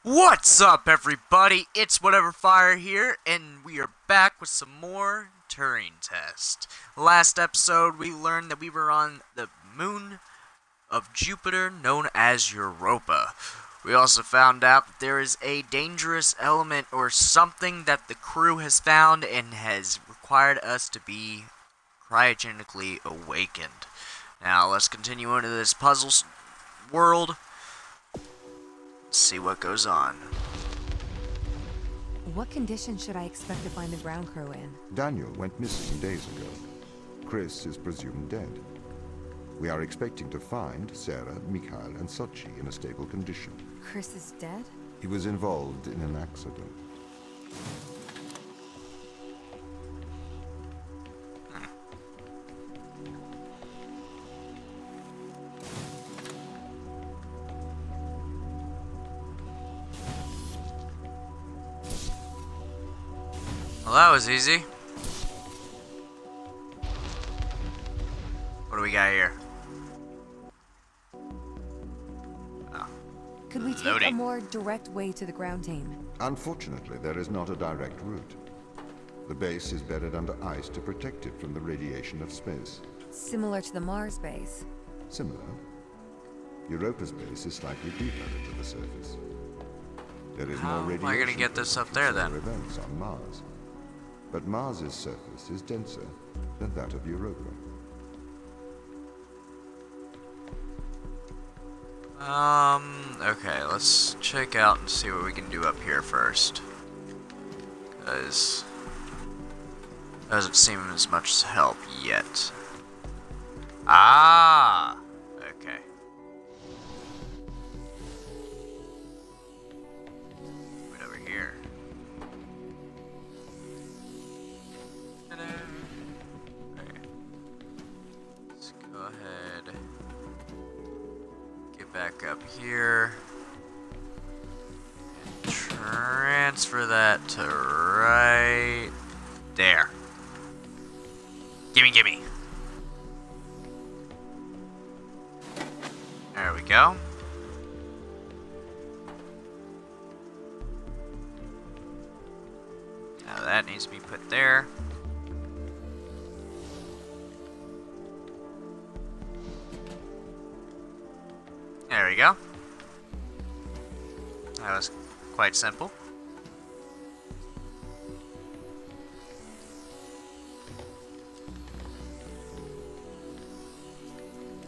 What's up, everybody? It's Whatever Fire here, and we are back with some more Turing Test. Last episode, we learned that we were on the moon of Jupiter known as Europa. We also found out that there is a dangerous element or something that the crew has found and has required us to be cryogenically awakened. Now, let's continue into this puzzle world. See what goes on. What conditions should I expect to find the ground crew in? Daniel went missing days ago. Chris is presumed dead. We are expecting to find Sarah, Mikhail, and Sochi in a stable condition. Chris is dead? He was involved in an accident. Well, that was easy. What do we got here? Oh. Could we take Loading. a more direct way to the ground team? Unfortunately, there is not a direct route. The base is buried under ice to protect it from the radiation of space. Similar to the Mars base. Similar. Europa's base is slightly deeper into the surface. There is How more am radiation. I gonna get this up there, then? from events on Mars. But Mars's surface is denser than that of Europa. Okay, let's check out and see what we can do up here first. Because doesn't seem as much help yet. Ah! Okay. Right over here. Ta-da. Okay. Let's go ahead. Get back up here. And transfer that to right there. Gimme, gimme. There we go. Now that needs to be put there. There we go. That was quite simple.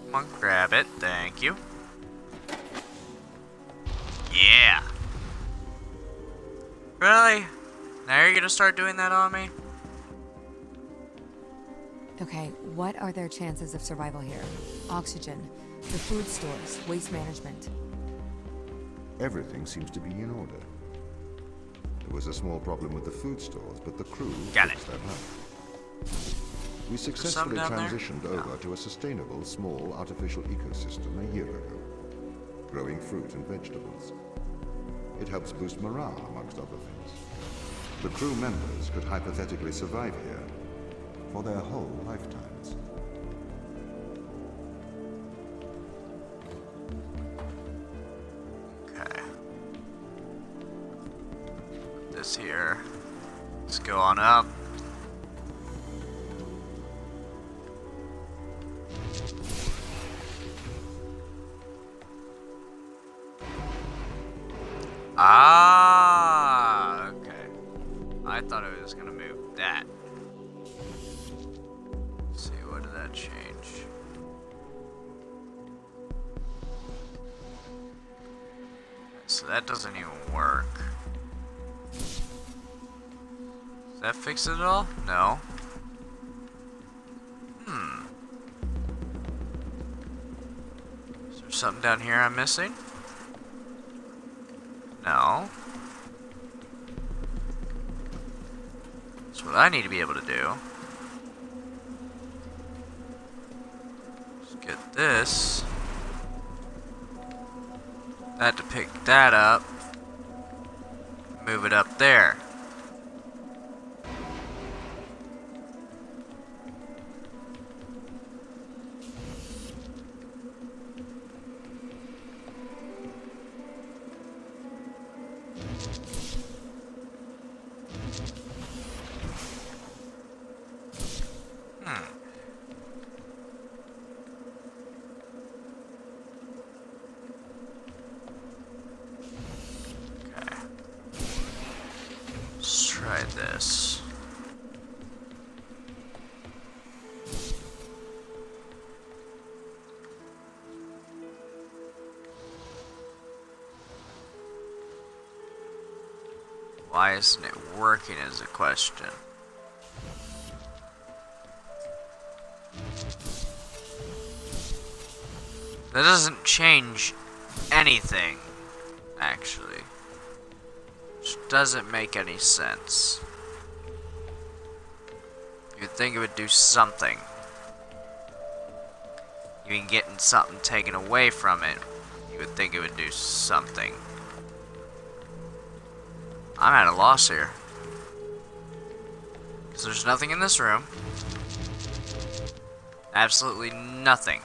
Come on, grab it. Thank you. Yeah. Really? Now you're gonna start doing that on me? Okay, what are their chances of survival here? Oxygen, the food stores, waste management. Everything seems to be in order. There was a small problem with the food stores, but the crew Got fixed it. that up. We successfully down there? transitioned over to a sustainable, small, artificial ecosystem a year ago, growing fruit and vegetables. It helps boost morale, amongst other things. The crew members could hypothetically survive here for their whole lifetimes. Okay. This here. Let's go on up. Ah, okay. I thought it was gonna move that. Let's see, what did that change? So that doesn't even work. Does that fix it at all? No. Is there something down here I'm missing? No. That's what I need to be able to do. Let's get this. That to pick that up. Move it up there. this. Why isn't it working is a question. That doesn't change anything, actually. Which doesn't make any sense. You'd think it would do something. Even getting something taken away from it, you would think it would do something. I'm at a loss here. Because there's nothing in this room. Absolutely nothing.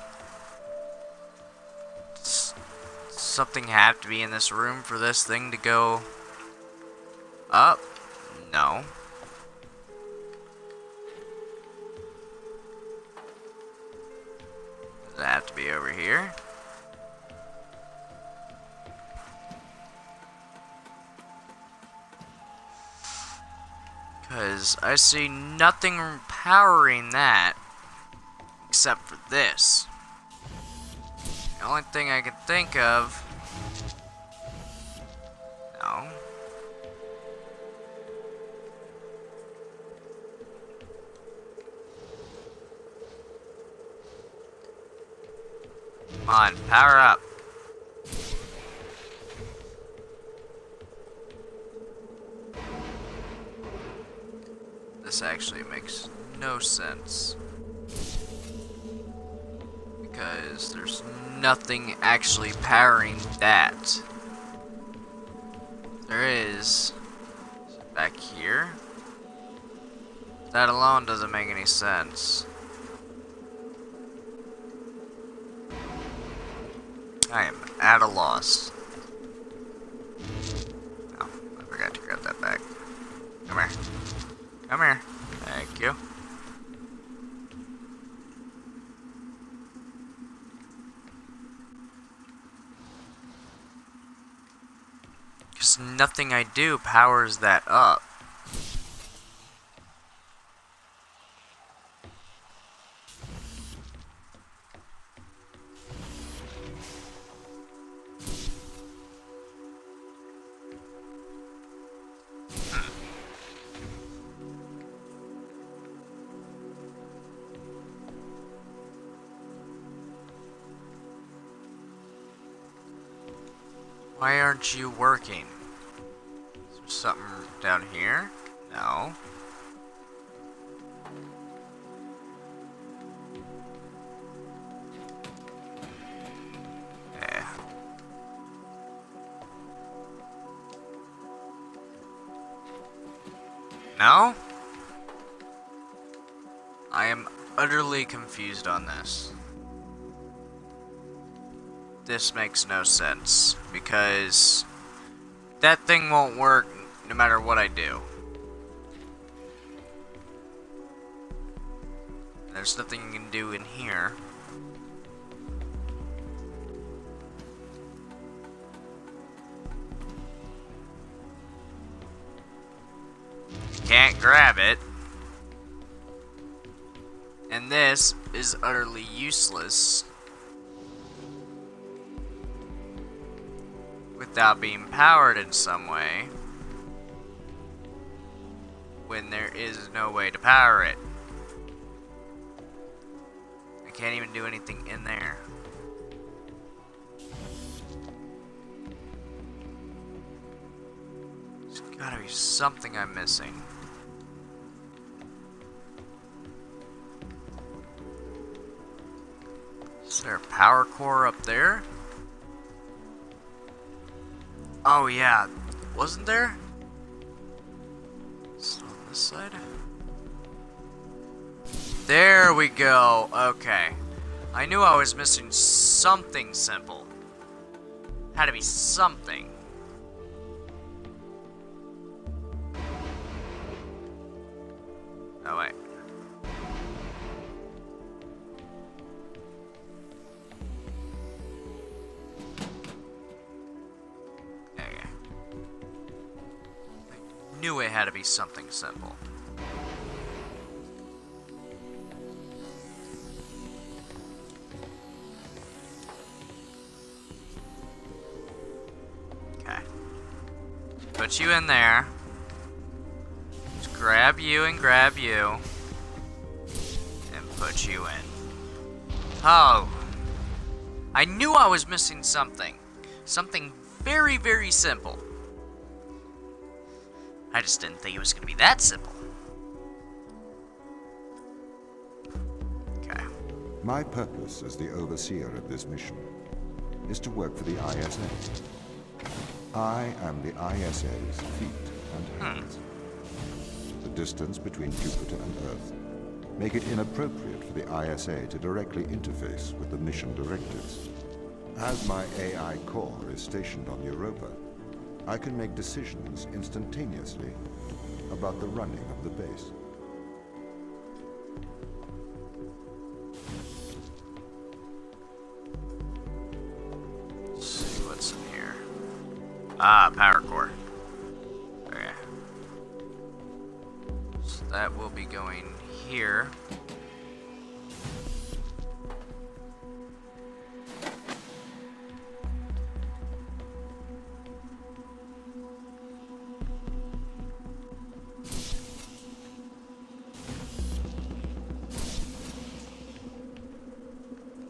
Does something have to be in this room for this thing to go up? No. Does it have to be over here? Because I see nothing powering that except for this. The only thing I can think of... No. Come on, power up. This actually makes no sense. Because there's nothing actually powering that. There is back here. That alone doesn't make any sense. I am at a loss. Oh, I forgot to grab that back. Come here. Come here. Thank you. Because nothing I do powers that up. Why aren't you working? Is there something down here? No. Yeah. No? I am utterly confused on this. This makes no sense, because that thing won't work no matter what I do. There's nothing you can do in here. You can't grab it. And this is utterly useless. Without being powered in some way, when there is no way to power it. I can't even do anything in there. There's gotta be something I'm missing. Is there a power core up there? Oh yeah, wasn't there? It's on this side. There we go. Okay. I knew I was missing something simple. Had to be something. Oh wait. knew it had to be something simple. Okay. Put you in there. Just grab you and grab you. And put you in. Oh. I knew I was missing something. Something very, very simple. I just didn't think it was going to be that simple. Okay. My purpose as the overseer of this mission is to work for the ISA. I am the ISA's feet and hands. The distance between Jupiter and Earth make it inappropriate for the ISA to directly interface with the mission directives. As my AI core is stationed on Europa, I can make decisions instantaneously about the running of the base. Let's see what's in here. Ah, power core. Okay. So that will be going here.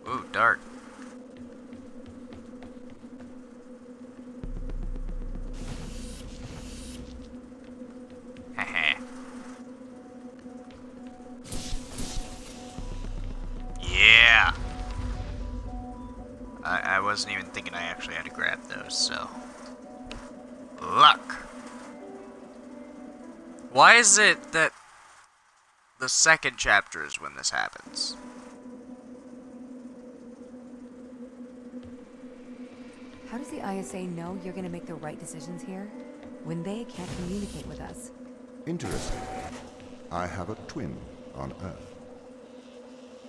Ooh, dark. Heh. Yeah! I wasn't even thinking I actually had to grab those, so... Luck! Why is it that the second chapter is when this happens? How does the ISA know you're gonna make the right decisions here when they can't communicate with us? Interesting. I have a twin on Earth.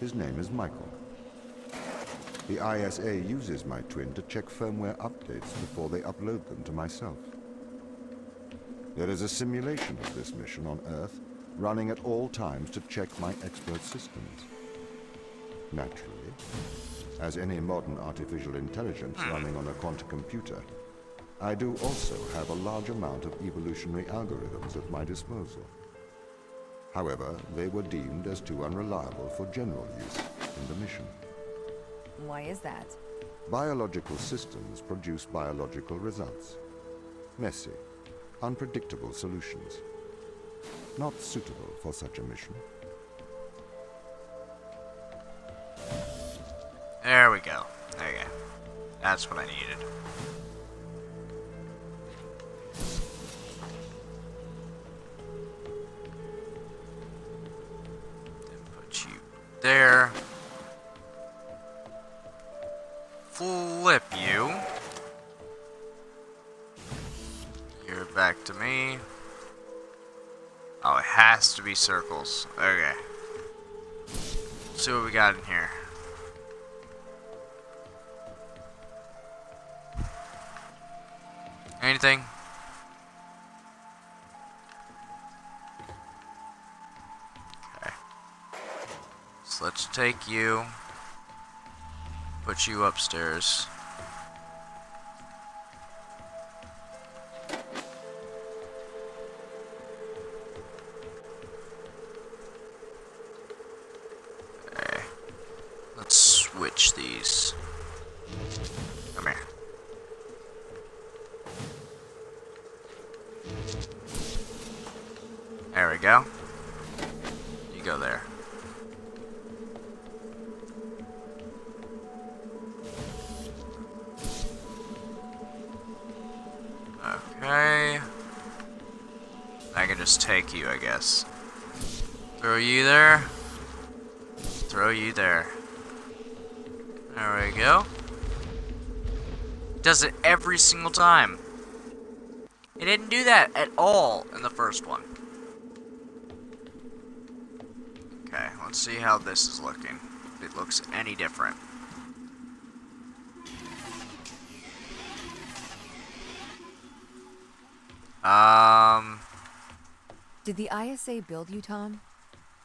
His name is Michael. The ISA uses my twin to check firmware updates before they upload them to myself. There is a simulation of this mission on Earth running at all times to check my expert systems. Naturally, as any modern artificial intelligence running on a quantum computer, I do also have a large amount of evolutionary algorithms at my disposal. However, they were deemed as too unreliable for general use in the mission. Why is that? Biological systems produce biological results. Messy, unpredictable solutions. Not suitable for such a mission. There we go. There you go. That's what I needed. Put you there. Flip you. You're back to me. Oh, it has to be circles. Okay. Let's see what we got in here. Anything? Okay. So let's take you. Put you upstairs. Okay. Let's switch these. Come here. There we go. You go there. Okay. I can just take you, I guess. Throw you there. Throw you there. There we go. Does it every single time. It didn't do that at all in the first one. Okay, let's see how this is looking. If it looks any different. Did the ISA build you, Tom?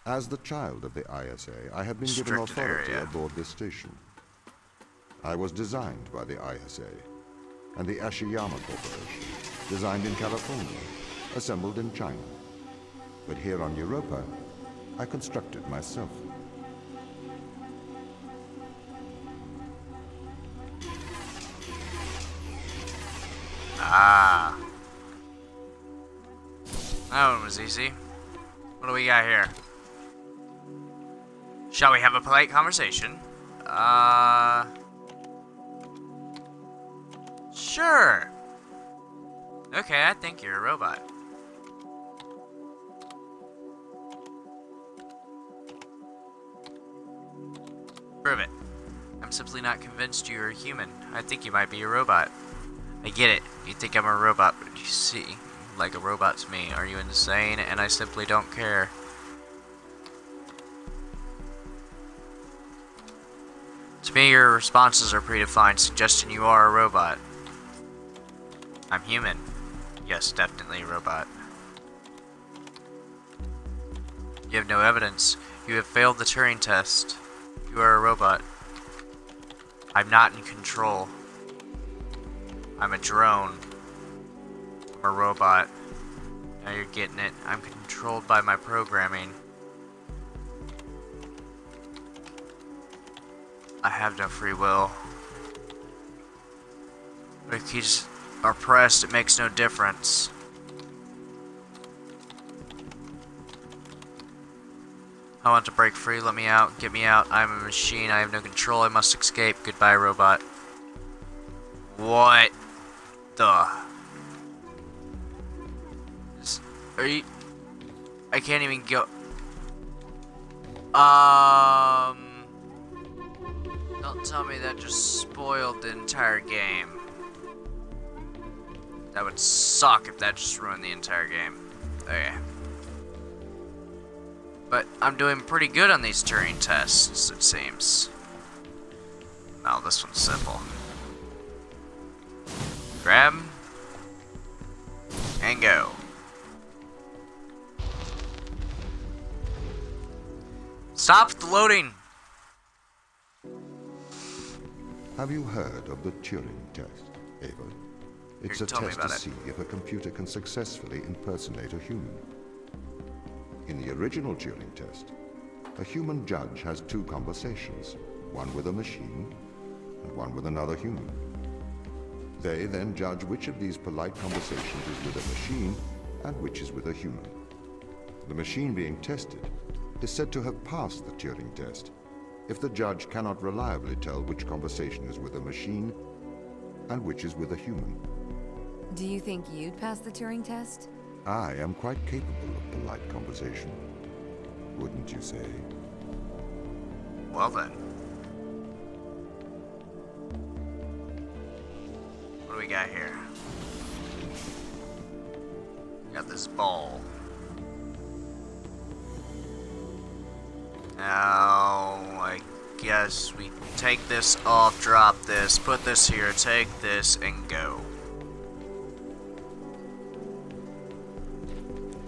As the child of the ISA, I have been given Restricted authority area. aboard this station. I was designed by the ISA and the Ashiyama Corporation, designed in California, assembled in China. But here on Europa, I constructed myself. Ah. That one was easy. What do we got here? Shall we have a polite conversation? Sure. Okay, I think you're a robot. Prove it. I'm simply not convinced you're a human. I think you might be a robot. I get it. You think I'm a robot, but you see, like a robot to me. Are you insane? And I simply don't care. To me, your responses are predefined, suggesting you are a robot. I'm human. Yes, definitely a robot. You have no evidence. You have failed the Turing Test. You are a robot. I'm not in control. I'm a drone. I'm a robot. Now you're getting it. I'm controlled by my programming. I have no free will. If keys are pressed, it makes no difference. I want to break free. Let me out. Get me out. I'm a machine. I have no control. I must escape. Goodbye, robot. What the? Are you? I can't even go. Don't tell me that just spoiled the entire game. That would suck if that just ruined the entire game. Okay. But I'm doing pretty good on these Turing tests, it seems. Now this one's simple. Grab. And go. Stop the loading! Have you heard of the Turing Test, Ava? It's a Tell me test about to it. see if a computer can successfully impersonate a human. In the original Turing Test, a human judge has two conversations, one with a machine and one with another human. They then judge which of these polite conversations is with a machine and which is with a human. The machine being tested is said to have passed the Turing Test if the judge cannot reliably tell which conversation is with a machine and which is with a human. Do you think you'd pass the Turing test? I am quite capable of polite conversation, wouldn't you say? Well then. What do we got here? We got this ball. Now, I guess we take this off, drop this, put this here, take this, and go.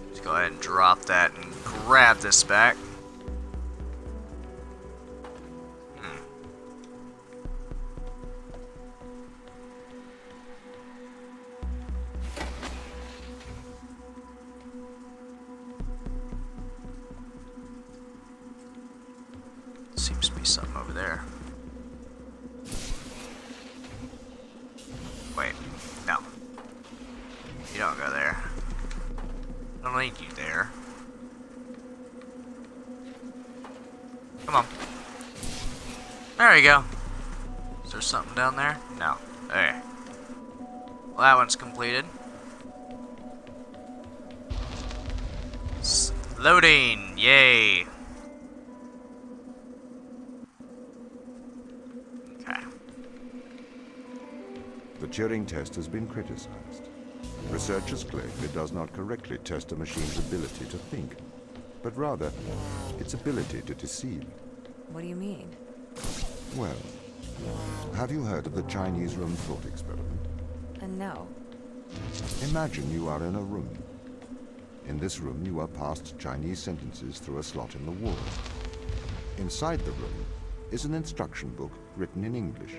Let's go ahead and drop that and grab this back. Seems to be something over there. Wait, no. You don't go there. I don't need you there. Come on. There we go. Is there something down there? No. Okay. Well, that one's completed. Loading! Yay! Okay. The Turing test has been criticized. Researchers claim it does not correctly test a machine's ability to think, but rather its ability to deceive. What do you mean? Well, have you heard of the Chinese room thought experiment? No. Imagine you are in a room. In this room, you are passed Chinese sentences through a slot in the wall. Inside the room is an instruction book written in English.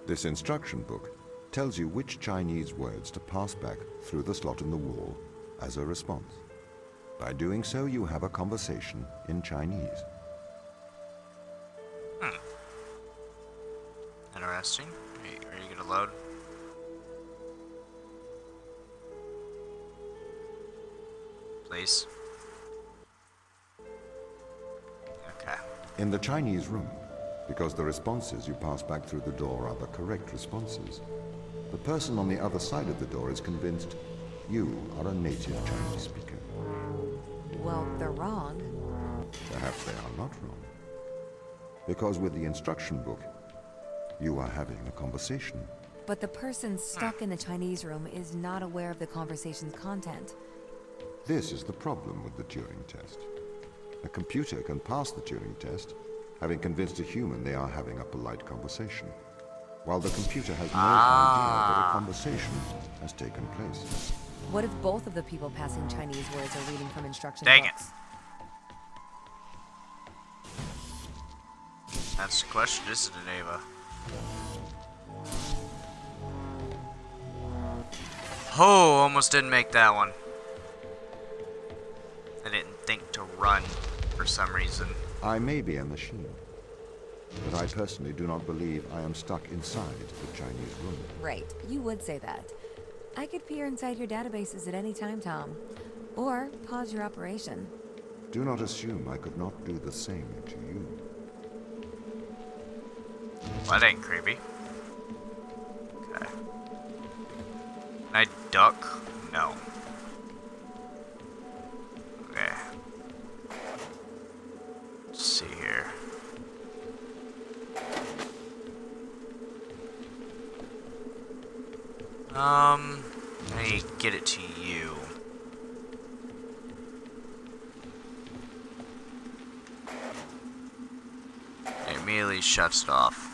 This instruction book tells you which Chinese words to pass back through the slot in the wall as a response. By doing so, you have a conversation in Chinese. Interesting. Are you gonna load? Please. Okay. In the Chinese room, because the responses you pass back through the door are the correct responses, the person on the other side of the door is convinced you are a native Chinese speaker. Well, they're wrong. Perhaps they are not wrong. Because with the instruction book, you are having a conversation. But the person stuck in the Chinese room is not aware of the conversation's content. This is the problem with the Turing test. A computer can pass the Turing test, having convinced a human they are having a polite conversation, while the computer has no idea that a conversation has taken place. What if both of the people passing Chinese words are reading from instruction Dang books? That's the question, isn't it, Ava? Oh, almost didn't make that one. I didn't think to run for some reason. I may be a machine, but I personally do not believe I am stuck inside the Chinese room. Right, you would say that. I could peer inside your databases at any time, Tom. Or pause your operation. Do not assume I could not do the same to you. Well, that ain't creepy. Okay. Can I duck? No. Okay. Let's see here. I need to get it to you. It immediately shuts it off.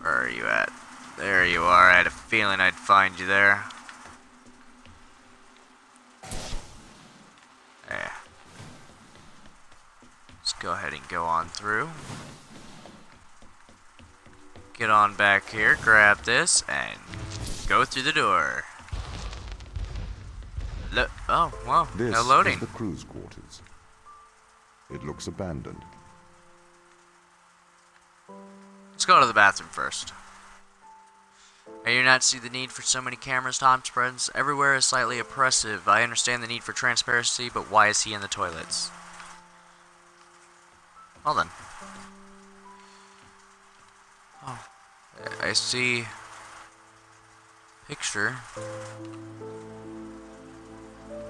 Where are you at? There you are. I had a feeling I'd find you there. Yeah. Let's go ahead and go on through. Get on back here, grab this, and go through the door. Look. Oh, wow. This No loading. is the crew's quarters. It looks abandoned. Let's go to the bathroom first. I do not see the need for so many cameras. Tom's presence everywhere is slightly oppressive. I understand the need for transparency, but why is he in the toilets? Well then. Oh, I see picture.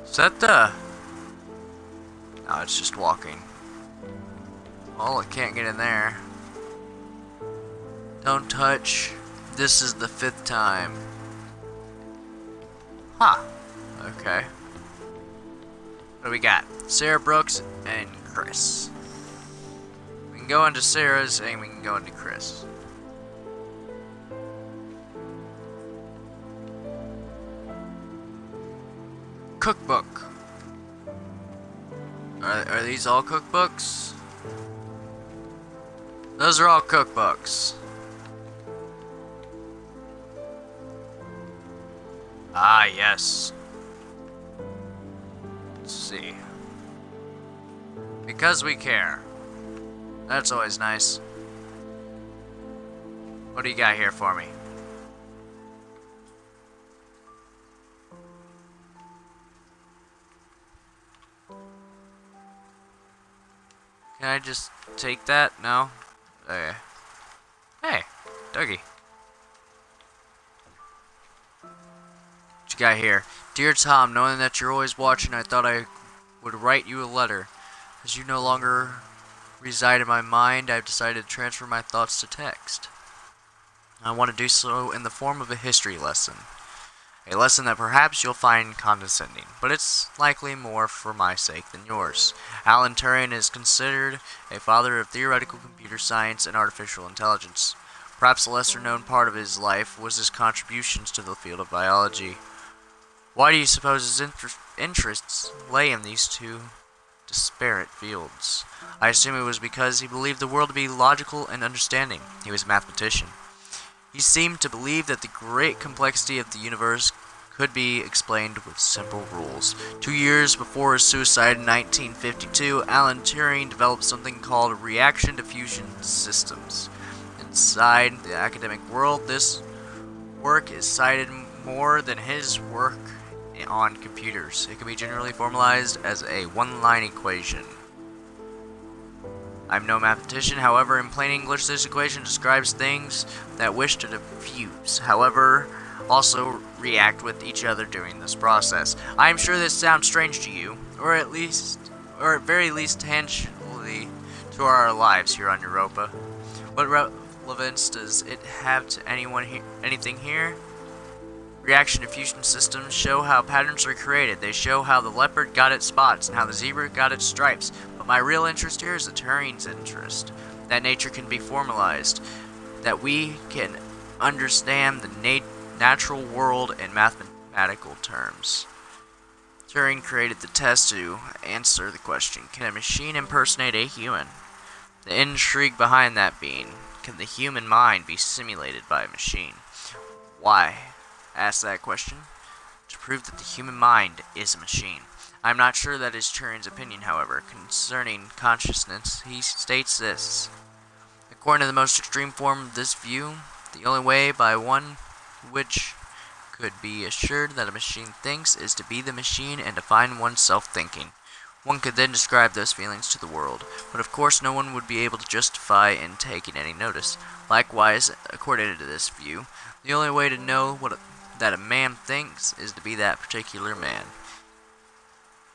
Is that the... No, it's just walking. Well, it can't get in there. Don't touch. This is the 5th time. Huh. Okay. What do we got? Sarah Brooks and Chris. We can go into Sarah's and we can go into Chris. Cookbook. Are these all cookbooks? Those are all cookbooks. Ah, yes. Let's see. Because we care. That's always nice. What do you got here for me? Can I just take that? No? Okay. Hey, Dougie. What you got here? Dear Tom, knowing that you're always watching, I thought I would write you a letter. As you no longer reside in my mind, I've decided to transfer my thoughts to text. I want to do so in the form of a history lesson. A lesson that perhaps you'll find condescending, but it's likely more for my sake than yours. Alan Turing is considered a father of theoretical computer science and artificial intelligence. Perhaps a lesser-known part of his life was his contributions to the field of biology. Why do you suppose his interests lay in these two disparate fields? I assume it was because he believed the world to be logical and understanding. He was a mathematician. He seemed to believe that the great complexity of the universe could be explained with simple rules. 2 years before his suicide in 1952, Alan Turing developed something called reaction diffusion systems. Inside the academic world, this work is cited more than his work on computers. It can be generally formalized as a one-line equation. I'm no mathematician, however, in plain English, this equation describes things that wish to diffuse, however, also react with each other during this process. I am sure this sounds strange to you, or at very least tangentially to our lives here on Europa. What relevance does it have to anything here? Reaction diffusion systems show how patterns are created. They show how the leopard got its spots and how the zebra got its stripes. But my real interest here is the Turing's interest. That nature can be formalized. That we can understand the natural world in mathematical terms. Turing created the test to answer the question, can a machine impersonate a human? The intrigue behind that being, can the human mind be simulated by a machine? Why? Ask that question to prove that the human mind is a machine. I'm not sure that is Turing's opinion, however. Concerning consciousness, he states this. According to the most extreme form of this view, the only way by one which could be assured that a machine thinks is to be the machine and to find oneself thinking. One could then describe those feelings to the world, but of course no one would be able to justify in taking any notice. Likewise, according to this view, the only way to know that a man thinks is to be that particular man.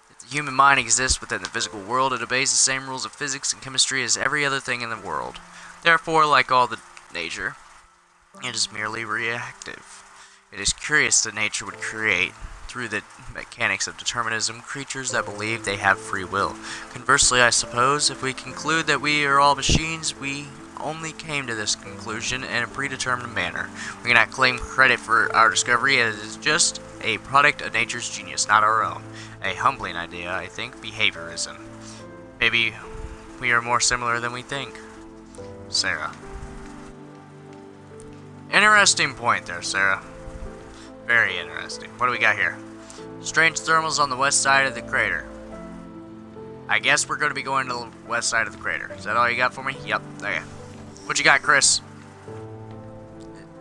If the human mind exists within the physical world, it obeys the same rules of physics and chemistry as every other thing in the world. Therefore, like all the nature, it is merely reactive. It is curious that nature would create, through the mechanics of determinism, creatures that believe they have free will. Conversely, I suppose, if we conclude that we are all machines, we only came to this conclusion in a predetermined manner. We cannot claim credit for our discovery, as it is just a product of nature's genius, not our own. A humbling idea, I think, behaviorism. Maybe we are more similar than we think. Sarah. Interesting point there, Sarah. Very interesting. What do we got here? Strange thermals on the west side of the crater. I guess we're going to be going to the west side of the crater. Is that all you got for me? Yep. Okay. What you got, Chris?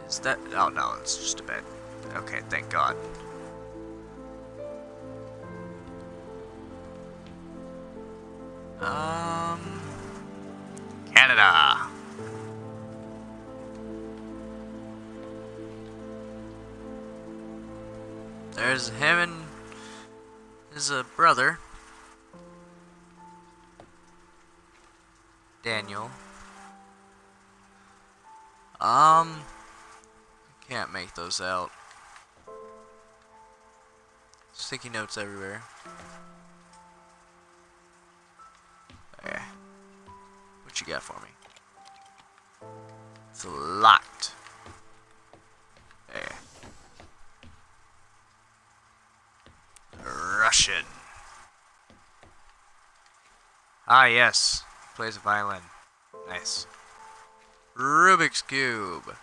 Is that... Oh, no. It's just a bed. Okay, thank God. Canada. There's him and his brother, Daniel. Can't make those out. Sticky notes everywhere. Okay. What you got for me? It's locked. Okay. Russian. Ah, yes. Plays a violin. Nice. Rubik's Cube.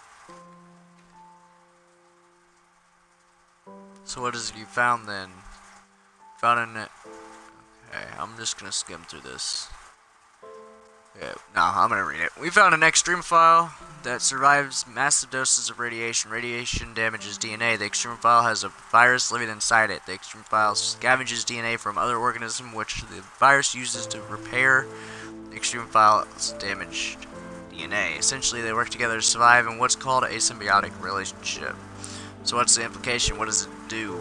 So what is it you found then? Found an... Okay, I'm just gonna skim through this. Yeah, no, I'm gonna read it. We found an extremophile that survives massive doses of radiation. Radiation damages DNA. The extremophile has a virus living inside it. The extremophile scavenges DNA from other organisms, which the virus uses to repair the extremophile's damaged DNA. Essentially, they work together to survive in what's called a symbiotic relationship. So what's the implication? What does it do?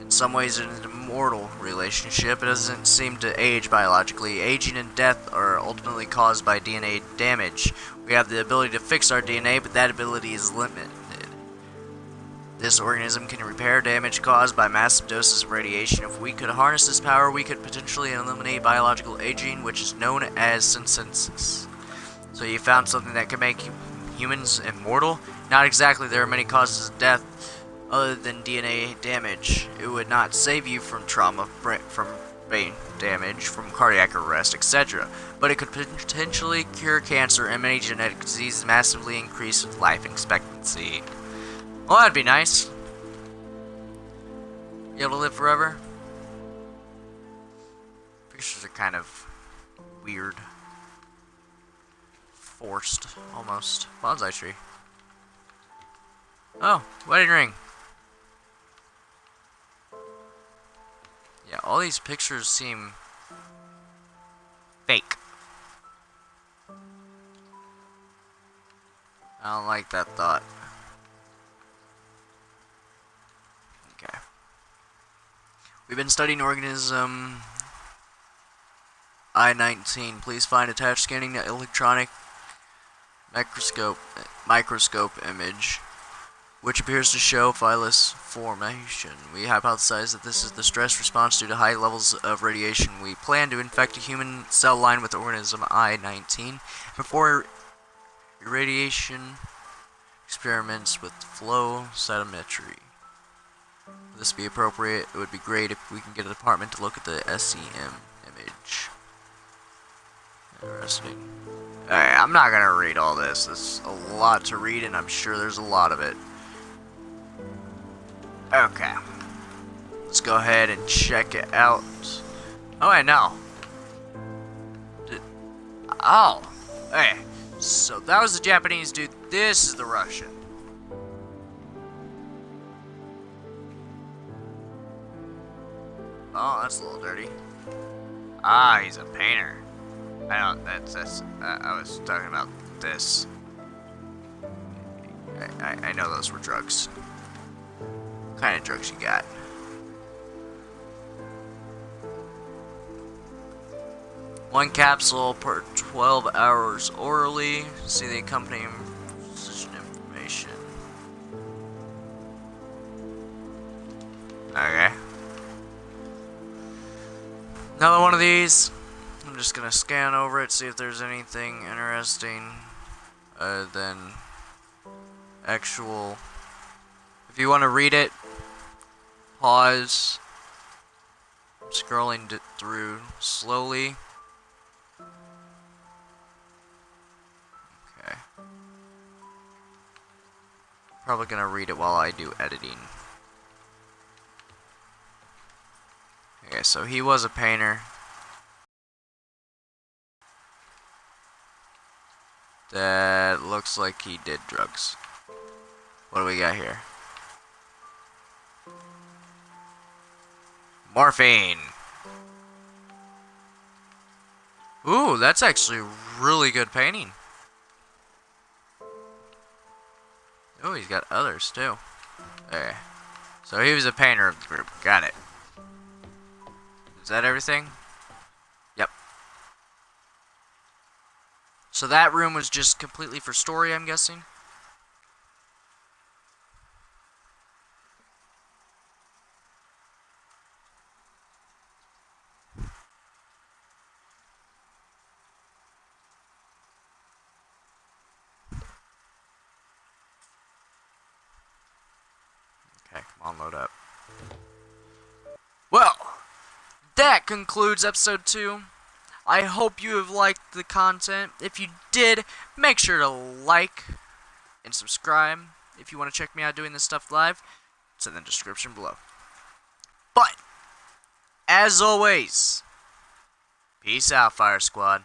In some ways, it's an immortal relationship. It doesn't seem to age biologically. Aging and death are ultimately caused by DNA damage. We have the ability to fix our DNA, but that ability is limited. This organism can repair damage caused by massive doses of radiation. If we could harness this power, we could potentially eliminate biological aging, which is known as senescence. So you found something that can make humans immortal? Not exactly. There are many causes of death Other than DNA damage, it would not save you from trauma, from brain damage, from cardiac arrest, etc. But it could potentially cure cancer and many genetic diseases, massively increase life expectancy. Well, that'd be nice. You able to live forever? Pictures are kind of weird. Forced, almost. Bonsai tree. Oh, wedding ring. Yeah, all these pictures seem fake. I don't like that thought. Okay. We've been studying organism I-19. Please find attached scanning electronic microscope image, which appears to show phyllis formation. We hypothesize that this is the stress response due to high levels of radiation. We plan to infect a human cell line with organism I-19 before irradiation experiments with flow cytometry. Would this be appropriate? It would be great if we can get a department to look at the SEM image. Interesting. Alright, I'm not gonna read all this. There's a lot to read, and I'm sure there's a lot of it. Okay. Let's go ahead and check it out. Oh, I know. Oh. Hey. So that was the Japanese dude. This is the Russian. Oh, that's a little dirty. Ah, he's a painter. I was talking about this. I know those were drugs. What kind of drugs you got? One capsule per 12 hours orally. See the accompanying physician information. Okay. Another one of these. I'm just gonna scan over it, see if there's anything interesting other than actual. If you want to read it, pause. I'm scrolling it through slowly. Okay. Probably gonna read it while I do editing. Okay, so he was a painter. That looks like he did drugs. What do we got here? Morphine. Ooh, that's actually really good painting. Oh, he's got others too. Okay. So he was a painter of the group. Got it. Is that everything? Yep. So that room was just completely for story, I'm guessing? Okay, come on, load up. Well, that concludes episode 2. I hope you have liked the content. If you did, make sure to like and subscribe. If you want to check me out doing this stuff live, it's in the description below. But, as always, peace out, Fire Squad.